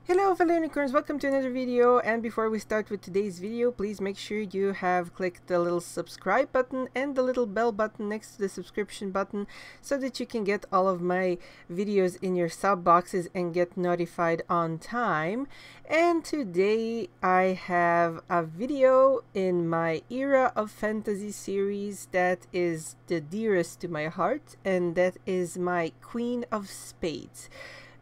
Hello fellow unicorns, welcome to another video, and before we start with today's video, please make sure you have clicked the little subscribe button and the little bell button next to the subscription button so that you can get all of my videos in your sub boxes and get notified on time. And today I have a video in my Era of Fantasy series that is the dearest to my heart, and that is my Queen of Spades.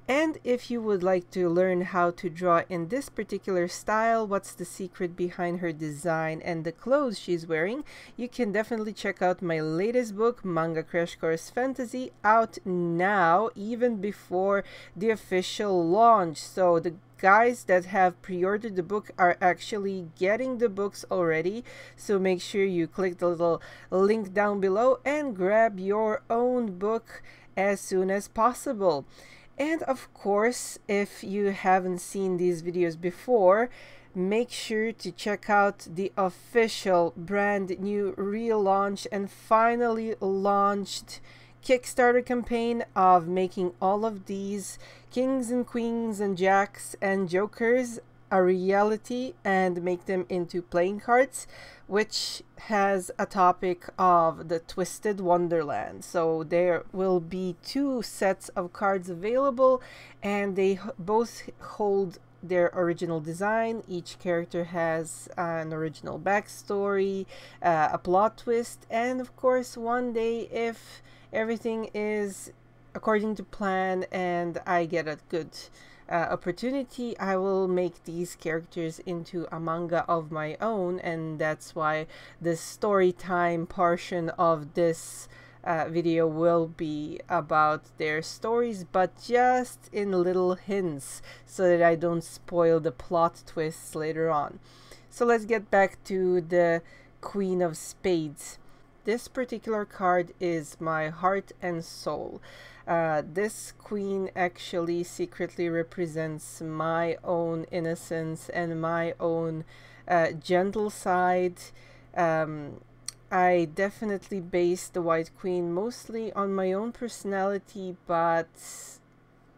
And if you would like to learn how to draw in this particular style, what's the secret behind her design and the clothes she's wearing, you can definitely check out my latest book, Manga Crash Course Fantasy, out now, even before the official launch. So the guys that have pre-ordered the book are actually getting the books already, so make sure you click the little link down below and grab your own book as soon as possible. And of course, if you haven't seen these videos before, make sure to check out the official brand new relaunch and finally launched Kickstarter campaign of making all of these kings and queens and jacks and jokers a reality and make them into playing cards, which has a topic of the Twisted Wonderland. So there will be 2 sets of cards available, and they both hold their original design. Each character has an original backstory, a plot twist, and of course one day, if everything is according to plan and I get a good opportunity, I will make these characters into a manga of my own, and that's why the story time portion of this video will be about their stories, but just in little hints so that I don't spoil the plot twists later on. So let's get back to the Queen of Spades. This particular card is my heart and soul. This queen actually secretly represents my own innocence and my own gentle side. I definitely base the White Queen mostly on my own personality, but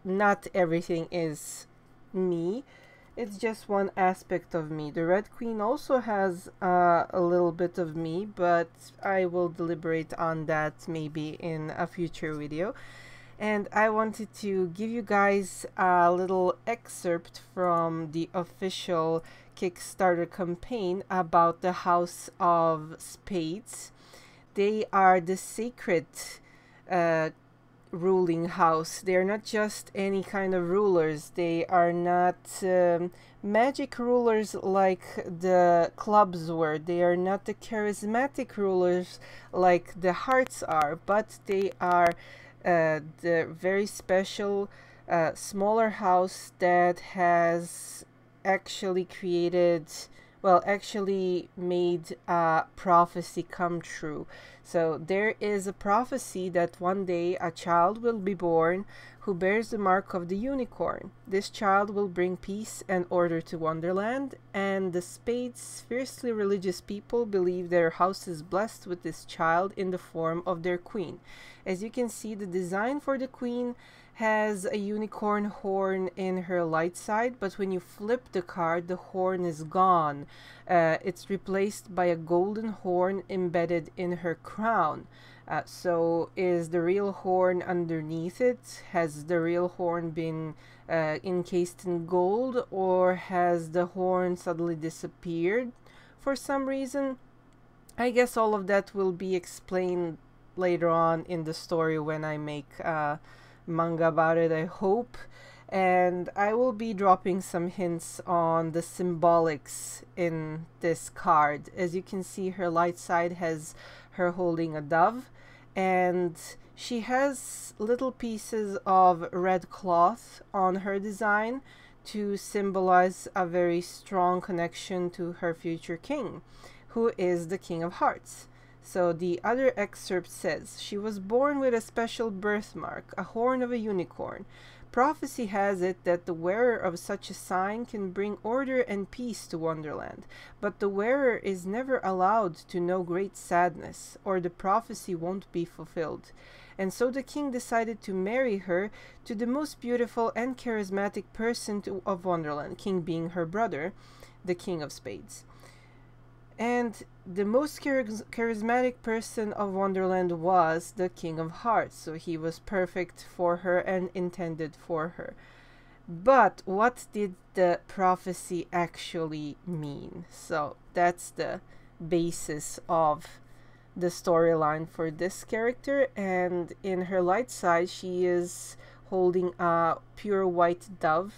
not everything is me. It's just one aspect of me. The Red Queen also has a little bit of me, but I will deliberate on that maybe in a future video. And I wanted to give you guys a little excerpt from the official Kickstarter campaign about the House of Spades. They are the sacred ruling house. They are not just any kind of rulers. They are not magic rulers like the clubs were. They are not the charismatic rulers like the hearts are, but they are the very special smaller house that has actually created, well, actually made a prophecy come true. So there is a prophecy that one day a child will be born who bears the mark of the unicorn. This child will bring peace and order to Wonderland, and the Spades, fiercely religious people, believe their house is blessed with this child in the form of their queen. As you can see, the design for the queen has a unicorn horn in her light side, but when you flip the card, the horn is gone. It's replaced by a golden horn embedded in her crown. So is the real horn underneath it? Has the real horn been encased in gold, or has the horn suddenly disappeared for some reason? I guess all of that will be explained later on in the story when I make manga about it, I hope. And I will be dropping some hints on the symbolics in this card. As you can see, her light side has her holding a dove, and she has little pieces of red cloth on her design to symbolize a very strong connection to her future king, who is the King of Hearts. So the other excerpt says, she was born with a special birthmark, a horn of a unicorn. Prophecy has it that the wearer of such a sign can bring order and peace to Wonderland, but the wearer is never allowed to know great sadness, or the prophecy won't be fulfilled. and so the king decided to marry her to the most beautiful and charismatic person of Wonderland, king being her brother, the King of Spades. And the most charismatic person of Wonderland was the King of Hearts, so he was perfect for her and intended for her. But what did the prophecy actually mean? So that's the basis of the storyline for this character. And in her light side, she is holding a pure white dove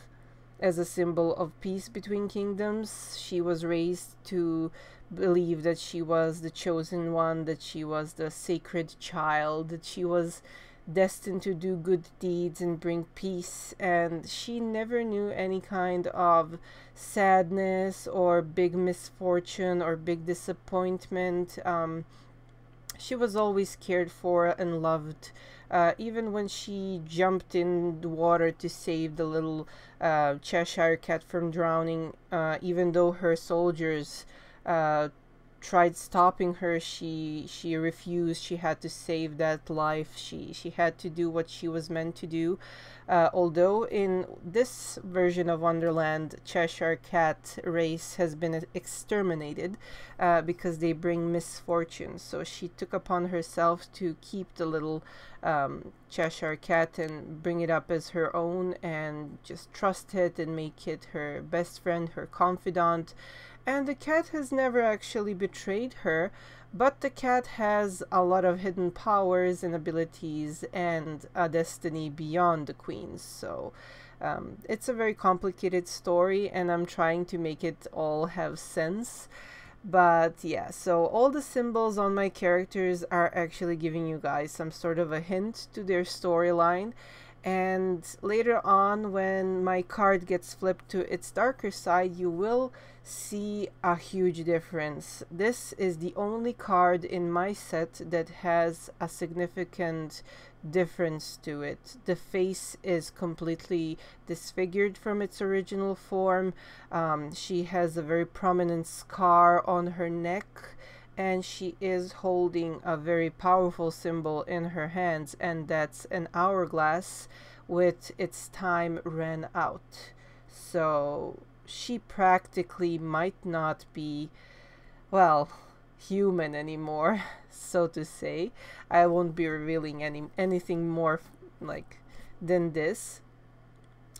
as a symbol of peace between kingdoms. She was raised to believe that she was the chosen one, that she was the sacred child, that she was destined to do good deeds and bring peace, and she never knew any kind of sadness or big misfortune or big disappointment. She was always cared for and loved. Even when she jumped in the water to save the little Cheshire cat from drowning, even though her soldiers tried stopping her, she refused. She had to save that life. She had to do what she was meant to do. Although in this version of Wonderland, Cheshire cat race has been exterminated because they bring misfortune. So she took upon herself to keep the little Cheshire cat and bring it up as her own, and just trust it and make it her best friend, her confidant. And the cat has never actually betrayed her, but the cat has a lot of hidden powers and abilities and a destiny beyond the queen's. So it's a very complicated story, and I'm trying to make it all have sense. But yeah, so all the symbols on my characters are actually giving you guys some sort of a hint to their storyline. And later on, when my card gets flipped to its darker side, you will see a huge difference. This is the only card in my set that has a significant difference to it. The face is completely disfigured from its original form. She has a very prominent scar on her neck, and she is holding a very powerful symbol in her hands, and that's an hourglass with its time ran out. So she practically might not be, well, human anymore, so to say. I won't be revealing anything more than this.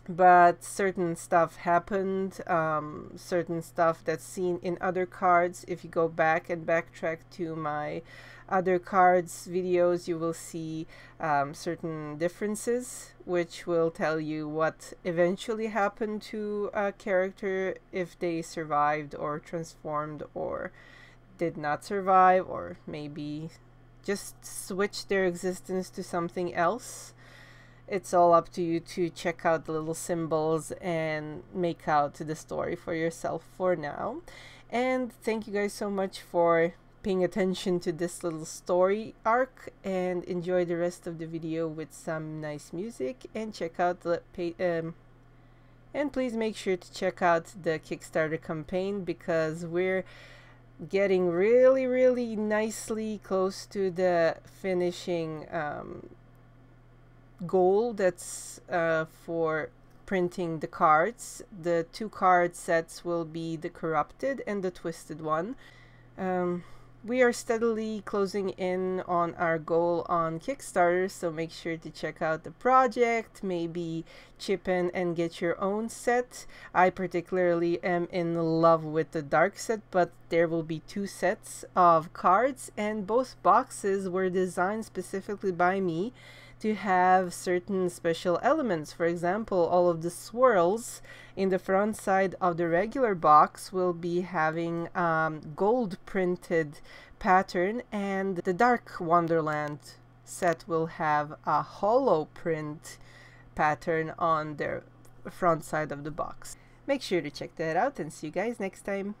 But certain stuff happened, certain stuff that's seen in other cards. If you go back and backtrack to my other cards videos, you will see certain differences, which will tell you what eventually happened to a character, if they survived or transformed or did not survive, or maybe just switched their existence to something else. It's all up to you to check out the little symbols and make out the story for yourself for now. And thank you guys so much for paying attention to this little story arc, and enjoy the rest of the video with some nice music, and check out the and please make sure to check out the Kickstarter campaign, because we're getting really nicely close to the finishing goal. That's for printing the cards. The 2 card sets will be the corrupted and the twisted one. We are steadily closing in on our goal on Kickstarter, so make sure to check out the project, maybe chip in and get your own set. I particularly am in love with the dark set, but there will be 2 sets of cards, and both boxes were designed specifically by me to have certain special elements. For example, all of the swirls in the front side of the regular box will be having gold printed pattern, and the Dark Wonderland set will have a hollow print pattern on the front side of the box. Make sure to check that out, and see you guys next time.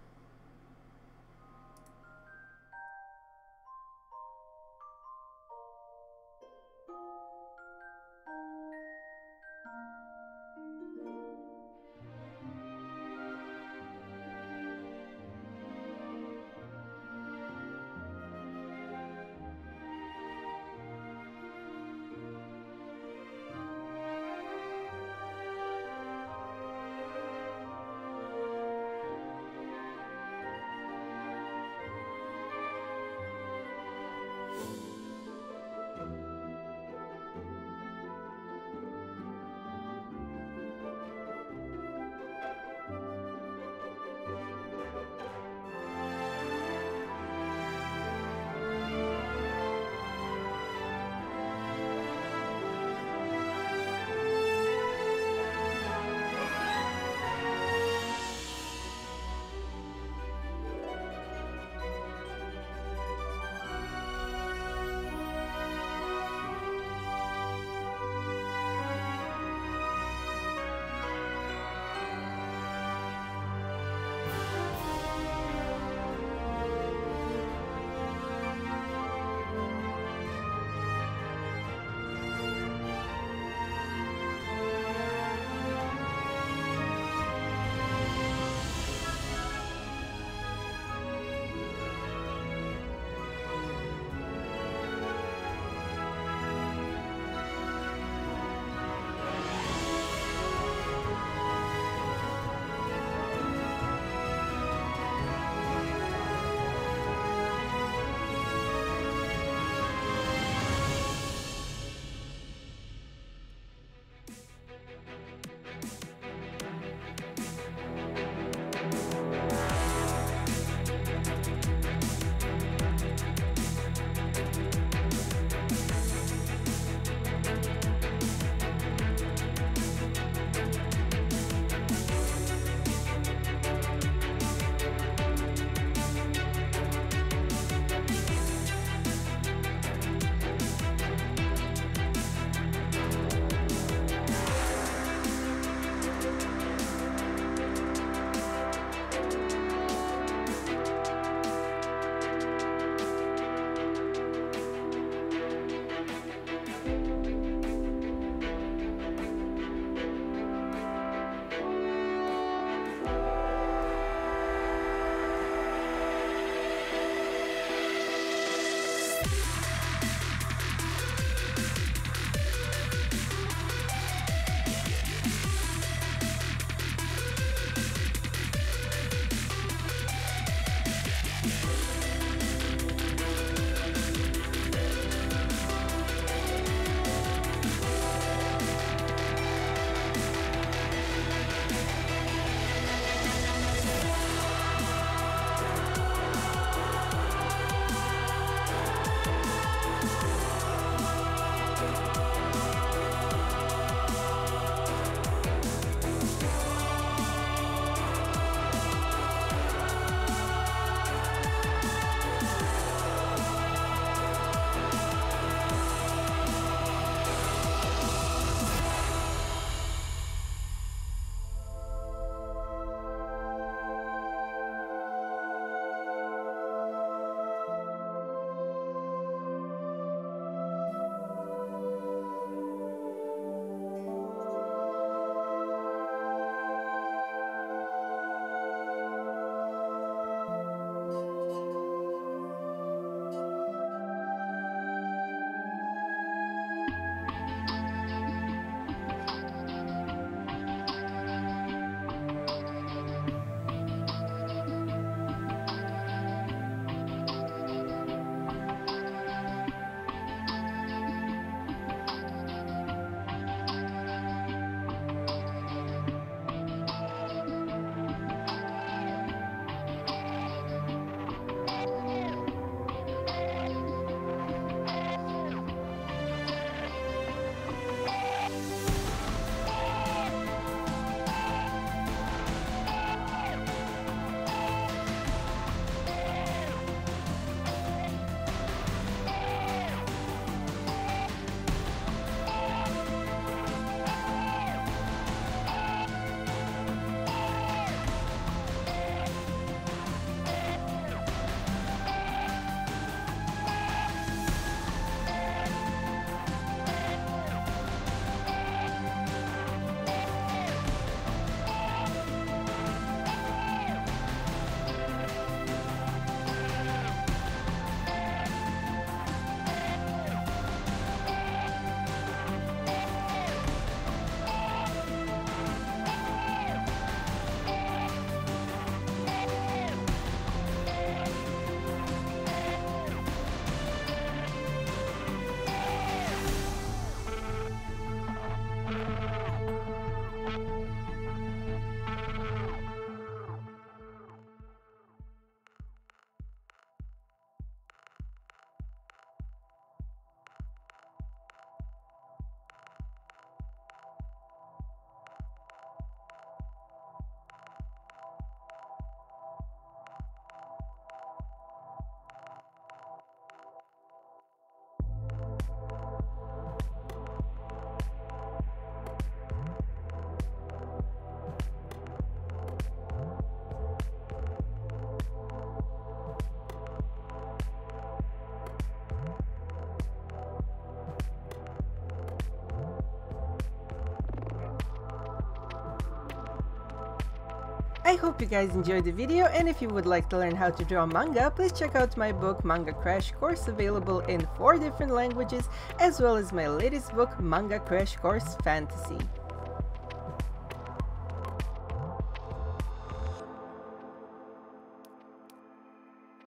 I hope you guys enjoyed the video, and if you would like to learn how to draw manga, please check out my book Manga Crash Course, available in 4 different languages, as well as my latest book Manga Crash Course Fantasy.